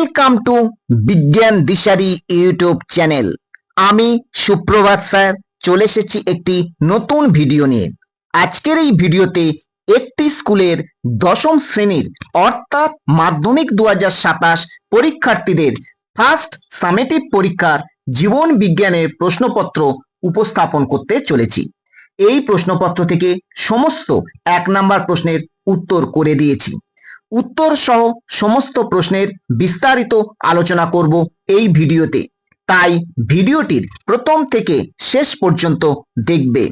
Welcome to বিজ্ঞান দিশারি YouTube channel. আমি সুপ্রভাত স্যার চলে এসেছি একটি নতুন ভিডিও নিয়ে। আজকের এই ভিডিওতে একটি স্কুলের দশম শ্রেণীর অর্থাৎ মাধ্যমিক 2027 পরীক্ষার্থীদের ফার্স্ট সামেটিভ পরীক্ষার জীবন বিজ্ঞানের প্রশ্নপত্র উপস্থাপন করতে চলেছি। এই প্রশ্নপত্র থেকে সমস্ত 1 নাম্বার প্রশ্নের উত্তর করে দিয়েছি। উত্তর সহ সমস্ত প্রশ্নের বিস্তারিত আলোচনা করব এই ভিডিওতে, তাই ভিডিওটির প্রথম থেকে শেষ পর্যন্ত দেখবে।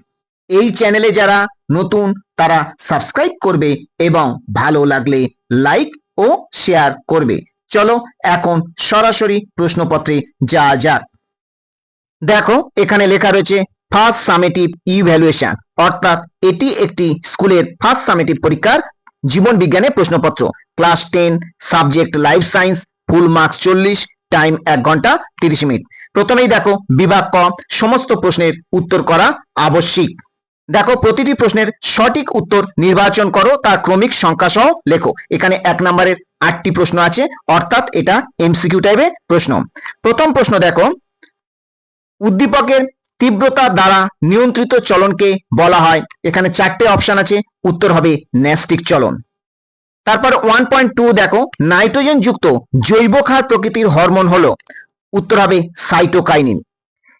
এই চ্যানেলে যারা নতুন তারা সাবস্ক্রাইব করবে এবং ভালো লাগলে লাইক ও শেয়ার করবে। চলো এখন সরাসরি প্রশ্নপত্রে যাওয়া যাক। দেখো এখানে লেখা রয়েছে ফার্স্ট সামেটিভ ইভ্যালুয়েশন, অর্থাৎ এটি একটি স্কুলের ফার্স্ট সামেটিভ পরীক্ষার জীবন বিজ্ঞানের প্রশ্নপত্র। Class 10, subject life science, full marks 40, time 1 ঘন্টা 30 মিনিট। প্রথমেই দেখো বিভাগ ক, সমস্ত প্রশ্নের উত্তর করা আবশ্যিক। দেখো প্রতিটি প্রশ্নের সঠিক উত্তর নির্বাচন করো, তার ক্রমিক সংখ্যা সহ লেখো। এখানে 1 নম্বরের 8টি প্রশ্ন আছে, অর্থাৎ এটা এমসিকিউ টাইপের প্রশ্ন। প্রথম প্রশ্ন দেখো, উদ্দীপকের তীব্রতা দ্বারা নিয়ন্ত্রিত চলনকে বলা হয়। এখানে 4টে অপশন আছে, উত্তর হবে ন্যাস্টিক চলন। তারপর 1.2 দেখো, নাইট্রোজেন যুক্ত জৈব ক্ষার প্রকৃতির হরমোন হলো, উত্তর হবে সাইটোকাইনিন।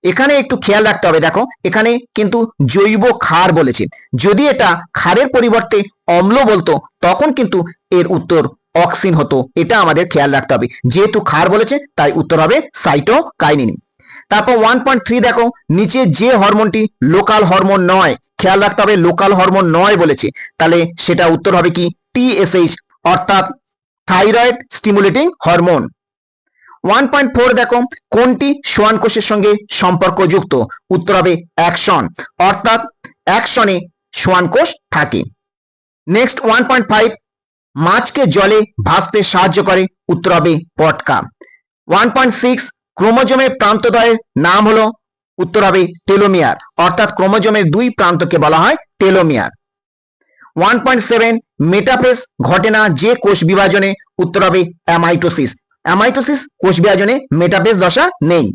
এখানে একটু খেয়াল রাখতে হবে, দেখো এখানে কিন্তু জৈব ক্ষার বলেছে, যদি এটা ক্ষারের পরিবর্তে অম্ল বলতো তখন কিন্তু এর উত্তর অক্সিন হতো। এটা আমাদের খেয়াল রাখতে হবে, যেহেতু ক্ষার বলেছে তাই উত্তর হবে সাইটোকাইনিন। তারপর 1.3 দেখো, নিচে যে হরমোনটি লোকাল হরমোন নয়, খেয়াল রাখতে হবে লোকাল হরমোন নয় বলেছে, তাহলে সেটা উত্তর হবে কি TSH, অর্থাৎ থাইরয়েড স্টিমুলেটিং হরমোন। 1.4 দেখো, কোনটি সোয়ান কোষের সঙ্গে সম্পর্কযুক্ত, উত্তর হবে অ্যাকশন, অর্থাৎ অ্যাকশনে সোয়ান কোষ থাকে। নেক্সট 1.5, মাছকে জলে ভাসতে সাহায্য করে, উত্তর হবে পটকা। 1.6, ক্রোমোজোমের প্রান্তদ্বয়ের নাম হলো, উত্তর হবে টেলোমিয়ার, অর্থাৎ ক্রোমোজোমের 2 প্রান্তকে বলা হয় টেলোমিয়ার। 1.7, মেটাফেজ ঘটে না যে কোষ বিভাজনে, উত্তর হবে অ্যামাইটোসিস। অ্যামাইটোসিস কোষ বিভাজনে মেটাফেজ দশা নেই।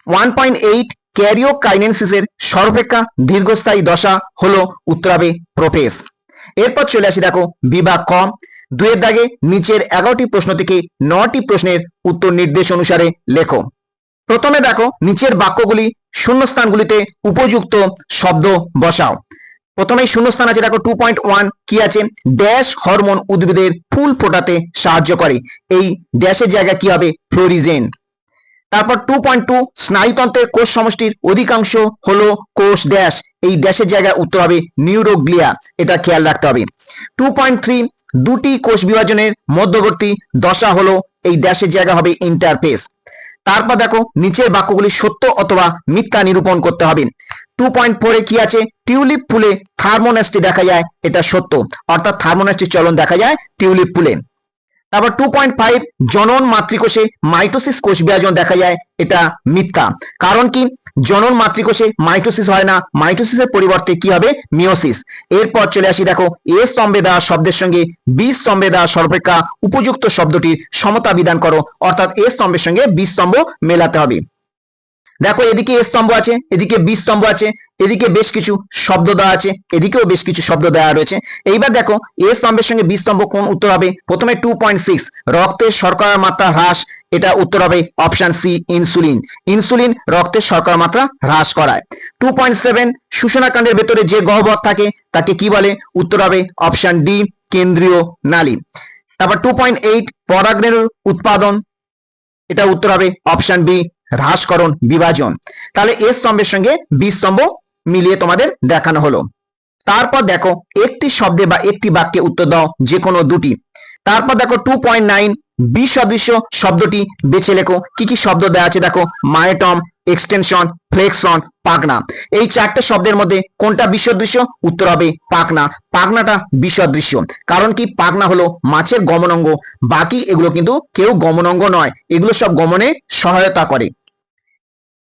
1.8, ক্যারিওকাইনেসিসের সর্বাপেক্ষা দীর্ঘস্থায়ী দশা হলো, উত্তর হবে প্রোফেজ। এরপর চলে আসি দেখো বিভাগ ক, 2 এর দাগে নিচের 11টি প্রশ্ন থেকে 9টি প্রশ্নের উত্তর নির্দেশ অনুসারে লেখো। প্রথমে দেখো নিচের বাক্যগুলি শূন্যস্থানগুলিতে উপযুক্ত শব্দ বসাও। প্রথমেই শূন্যস্থান আছে, দেখো 2.1 কি আছে, ড্যাশ হরমোন উদ্ভিদের ফুল ফোটাতে সাহায্য করে, এই ড্যাশের জায়গা কি হবে ফ্লোরিজেন। তারপর 2.2, স্নায়ুতন্ত্রের কোষ সমষ্টির অধিকাংশ হলো কোষ ড্যাশ, এই ড্যাশের জায়গা উত্তর হবে নিউরোগ্লিয়া, এটা খেয়াল রাখতে হবে। 2.3, দুটি কোষ বিভাজনের মধ্যবর্তী দশা হলো, এই ড্যাশের জায়গা হবে ইন্টারফেস। তারপর দেখো নিচের বাক্যগুলি সত্য অথবা মিথ্যা নিরূপণ করতে হবে। 2.4 কি আছে, টিউলিপ ফুলে থার্মোনাস্টি দেখা যায়, এটা সত্য, অর্থাৎ থার্মোনাস্টির চলন দেখা যায় টিউলিপ ফুলে। তারপর 2.5, জনন মাতৃকোষে মাইটোসিস কোষ বিভাজন দেখা যায়, এটা মিথ্যা, কারণ কি জনন মাতৃকোষে মাইটোসিস হয় না, মাইটোসিসের পরিবর্তে কি হবে মিওসিস। এরপর চলে আসি দেখো, এ স্তম্ভে দেওয়া শব্দের সঙ্গে বি স্তম্ভে দেওয়া সর্বাপেক্ষা উপযুক্ত শব্দটির সমতা বিধান করো, অর্থাৎ এ স্তম্ভের সঙ্গে বি স্তম্ভ মেলাতে হবে। দেখো এদিকে এ স্তম্ভ আছে, এদিকে বি স্তম্ভ আছে, এদিকে বেশ কিছু শব্দ দেওয়া আছে, এদিকেও বেশ কিছু শব্দ দেওয়া রয়েছে। এইবার দেখো এ স্তম্ভের সঙ্গে বি স্তম্ভ কোন উত্তর হবে। প্রথমে 2.6, রক্তের শর্করার মাত্রা হ্রাস, এটা উত্তর হবে অপশন সি ইনসুলিন। ইনসুলিন রক্তের শর্করার মাত্রা হ্রাস করায়। 2.7, সূচনাকাণ্ডের ভেতরে যে গহ্বর থাকে তাকে কি বলে, উত্তর হবে অপশন ডি কেন্দ্রীয় নালী। তারপর 2.8, পরাগরেণুর উৎপাদন, এটা উত্তর হবে অপশন বি হ্রাসকরণ বিভাজন। তাহলে এ স্তম্ভের সঙ্গে বি স্তম্ভ মিলিয়ে তোমাদের দেখানো হলো। তারপর দেখো একটি শব্দে বা একটি বাক্যে উত্তর দাও যে কোনো দুটি। তারপর দেখো 2.9, বিসদৃশ্য শব্দটি বেছে লেখো। কি কি শব্দ দেওয়া আছে দেখো, মায়োটম, এক্সটেনশন, ফ্লেক্সন, পাখনা। এই 4টে শব্দের মধ্যে কোনটা বিসদৃশ্য, উত্তর হবে পাখনা। পাখনাটা বিসদৃশ্য, কারণ কি পাখনা হলো মাছের গমনাঙ্গ, বাকি এগুলো কিন্তু কেউ গমনাঙ্গ নয়, এগুলো সব গমনে সহায়তা করে।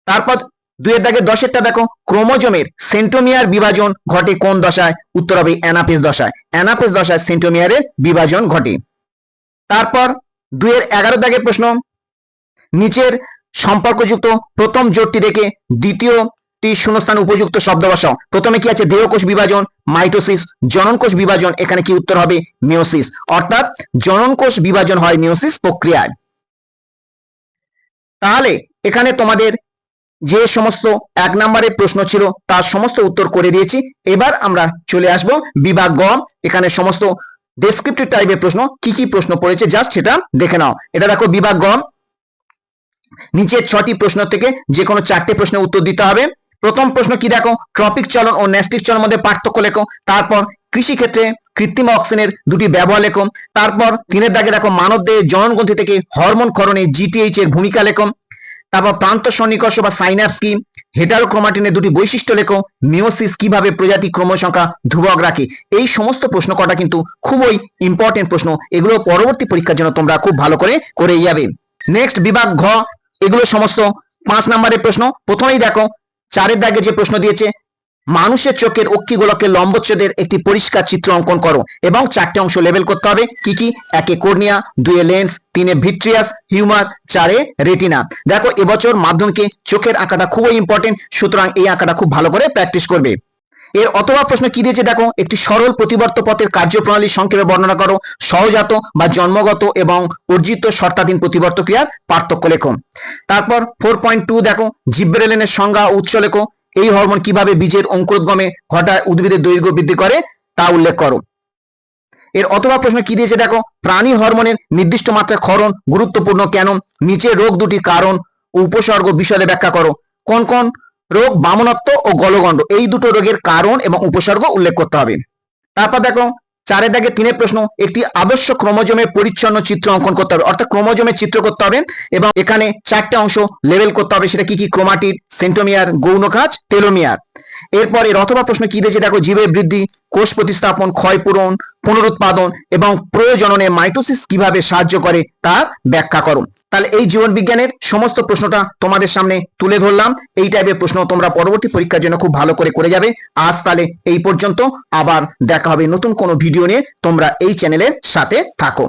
তারপর 2 এর দাগে 10এরটা দেখো, ক্রোমোজোমের সেন্ট্রোমিয়ার বিভাজন ঘটে কোন দশায়, উত্তর হবে অ্যানাফেজ দশায়। অ্যানাফেজ দশায় সেন্ট্রোমিয়ারের বিভাজন ঘটে। তারপর 2 এর 11 দাগের প্রশ্ন, নিচের সম্পর্কযুক্ত প্রথম জোটটি রেখে দ্বিতীয়টি শূন্যস্থান উপযুক্ত শব্দ বসাও। প্রথমে কি আছে, দেহকোষ বিভাজন, মাইটোসিস, জননকোষ বিভাজন, এখানে কি উত্তর হবে, মিওসিস। অর্থাৎ জননকোষ বিভাজন হয় মিওসিস প্রক্রিয়ায়। তাহলে এখানে তোমাদের যে সমস্ত 1 নম্বরের প্রশ্ন ছিল তার সমস্ত উত্তর করে দিয়েছি। এবার আমরা চলে আসব বিভাগ গ। এখানে সমস্ত ডেসক্রিপটিভ টাইপের প্রশ্ন, কি কি প্রশ্ন পড়েছে জাস্ট সেটা দেখে নাও। এটা দেখো বিভাগ গ, নিচের 6টি প্রশ্ন থেকে যে কোনো 4টে প্রশ্নের উত্তর দিতে হবে। প্রথম প্রশ্ন কি দেখো, ট্রপিক চলন ও ন্যাস্টিক চলনের মধ্যে পার্থক্য লেখো। তারপর কৃষিক্ষেত্রে কৃত্রিম অক্সিজেনের দুটি ব্যবহার লেখো। তারপর 3 দাগে দেখো, মানবদেহের জননগ্রন্থি থেকে হরমোন ক্ষরণে জিটিএইচ এর ভূমিকা লেখো। তারপর প্রান্ত সন্নিকর্ষ বা সাইন্যাপস কি, হেটারোক্রোমাটিনের দুটি বৈশিষ্ট্য লেখো, মিওসিস কিভাবে প্রজাতি ক্রমসংখ্যা ধ্রুবক রাখে। এই সমস্ত প্রশ্ন কটা কিন্তু খুবই ইম্পর্টেন্ট প্রশ্ন, এগুলো পরবর্তী পরীক্ষার জন্য তোমরা খুব ভালো করে যাবে। নেক্সট বিভাগ ঘ, এগুলো সমস্ত 5 নম্বরের প্রশ্ন। প্রথমেই দেখো 4 দাগে যে প্রশ্ন দিয়েছে, মানুষের চোখের অক্ষিগোলকের লম্বচ্ছেদের একটি পরিষ্কার চিত্র অঙ্কন করো এবং 4টে অংশ লেবেল করতে হবে। কি কি, 1 cornea, 2 lens, 3 vitreous humour, 4 retina. দেখো এবছর মাধ্যমিকে চোখের আঁকাটা খুবই ইম্পর্টেন্ট, সুতরাং এই আঁকাটা খুব ভালো করে প্র্যাকটিস করবে। এর অথবা প্রশ্ন কি দিয়েছে দেখো, একটি সরল প্রতিবর্ত পথের কার্যপ্রণালী সংক্ষেপে বর্ণনা করো। সহজাত বা জন্মগত এবং অর্জিত শর্তাধীন প্রতিবর্ত ক্রিয়ার পার্থক্য লেখো। তারপর 4.2 দেখো, জিব্রেলিনের সংজ্ঞা ও উৎস লেখো। এই হরমোন কিভাবে বীজের অঙ্কুরোদ্গমে ঘটায় উদ্ভিদের দৈর্ঘ্য বৃদ্ধি করে তা উল্লেখ করো। এর অথবা প্রশ্ন কি দিয়েছে দেখো, প্রাণী হরমোনের নির্দিষ্ট মাত্রায় ক্ষরণ গুরুত্বপূর্ণ কেন। নিচে রোগ দুটির কারণ ও উপসর্গ বিশদে ব্যাখ্যা করো। কোন কোন রোগ, বামনত্ব ও গলগণ্ড, এই দুটো রোগের কারণ এবং উপসর্গ উল্লেখ করতে হবে। তারপর দেখো 4 দাগে 3 প্রশ্ন, একটি আদর্শ ক্রোমোজোমের পরিচ্ছন্ন চিত্র অঙ্কন করতে হবে, অর্থাৎ ক্রোমোজোমের চিত্র করতে হবে এবং এখানে 4টে অংশ লেবেল করতে হবে। সেটা কি কি, ক্রোমাটিড, সেন্ট্রোমিয়ার, গৌণকাজ, টেলোমিয়ার। এরপর এর অথবা প্রশ্ন কি দিয়েছে দেখো, জীবের বৃদ্ধি, কোষ প্রতিস্থাপন, ক্ষয়পূরণ, পুনরুৎপাদন এবং প্রয়োজননে মাইটোসিস কিভাবে সাহায্য করে তার ব্যাখ্যা করো। তাহলে এই জীবন বিজ্ঞানের সমস্ত প্রশ্নটা তোমাদের সামনে তুলে ধরলাম। এই টাইপের প্রশ্ন তোমরা পরবর্তী পরীক্ষার জন্য খুব ভালো করে যাবে। আজ তাহলে এই পর্যন্ত, আবার দেখা হবে নতুন কোনো ভিডিও নিয়ে। তোমরা এই চ্যানেলের সাথে থাকো।